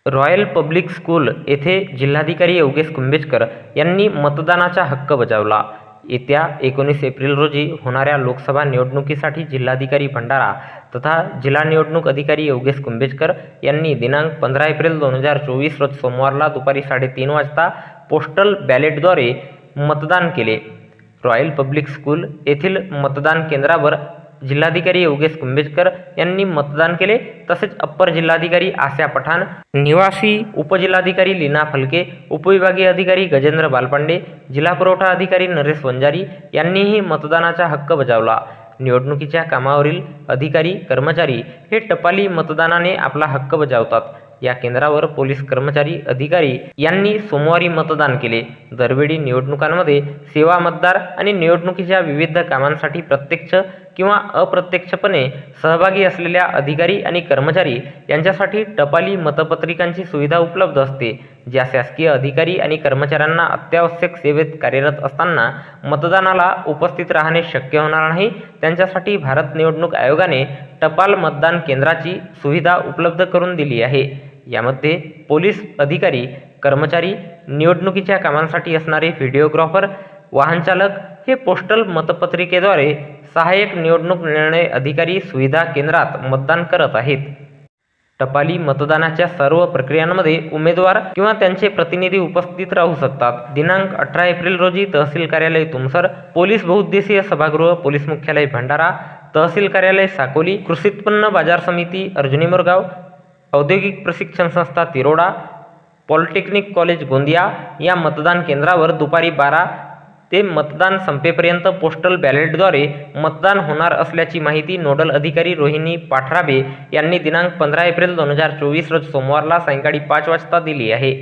Royal public school येथे जिल्हाधिकारी योगेश कुंभेजकर यांनी मतदानाचा हक्क बजावला. येत्या 19 एप्रिल रोजी होणाऱ्या लोकसभा निवडणुकीसाठी जिल्हाधिकारी भंडारा तथा जिल्हा निवडणूक अधिकारी योगेश कुंभेजकर यांनी दिनांक 15 एप्रिल 2024 रोज सोमवारला दुपारी 3:30 वाजता पोस्टल बॅलेटद्वारे मतदान केले. रॉयल पब्लिक स्कूल येथील मतदान केंद्रावर जिल्हाधिकारी योगेश कुंभेजकर यांनी मतदान केले. तसेच अप्पर जिल्हाधिकारी आस्या पठाण, निवासी उपजिल्हाधिकारी लीना फलके, उपविभागीय अधिकारी गजेंद्र बालपांडे, जिल्हा पुरवठा अधिकारी नरेश वंजारी यांनीही मतदानाचा हक्क बजावला. निवडणुकीच्या कामावरील अधिकारी कर्मचारी हे टपाली मतदानाने आपला हक्क बजावतात. या केंद्रावर पोलीस कर्मचारी अधिकारी यांनी सोमवारी मतदान केले. दरवेळी निवडणुकांमध्ये सेवा मतदार आणि निवडणुकीच्या विविध कामांसाठी प्रत्यक्ष किंवा अप्रत्यक्षपणे सहभागी असलेल्या अधिकारी आणि कर्मचारी यांच्यासाठी टपाली मतपत्रिकांची सुविधा उपलब्ध असते. ज्या शासकीय अधिकारी आणि कर्मचाऱ्यांना अत्यावश्यक सेवेत कार्यरत असताना मतदानाला उपस्थित राहणे शक्य होणार नाही, त्यांच्यासाठी भारत निवडणूक आयोगाने टपाल मतदान केंद्राची सुविधा उपलब्ध करून दिली आहे. यामध्ये पोलीस अधिकारी, कर्मचारी, निवडणुकीच्या कामांसाठी असणारे व्हिडिओग्राफर, वाहनचालक हे पोस्टल मतपत्रिकेद्वारे सहाय्यक निवडणूक निर्णय अधिकारी सुविधा केंद्रात मतदान करत आहेत. टपाली मतदानाच्या सर्व प्रक्रियांमध्ये उमेदवार किंवा त्यांचे प्रतिनिधी उपस्थित राहू शकतात. दिनांक 18 एप्रिल रोजी तहसील कार्यालय तुमसर, पोलीस बहुउद्देशीय सभागृह, पोलीस मुख्यालय भंडारा, तहसील कार्यालय साकोली, कृषी उत्पन्न बाजार समिती अर्जुनी मोरगाव, औद्योगिक प्रशिक्षण संस्था तिरोडा, पॉलिटेक्निक कॉलेज गोंदिया या मतदान केंद्रावर दुपारी 12 ते मतदान संपेपर्यंत पोस्टल बॅलेटद्वारे मतदान होणार असल्याची माहिती नोडल अधिकारी रोहिणी पाठराबे यांनी दिनांक 15 एप्रिल 2024 रोज सोमवारला सायंकाळी 5 वाजता दिली आहे.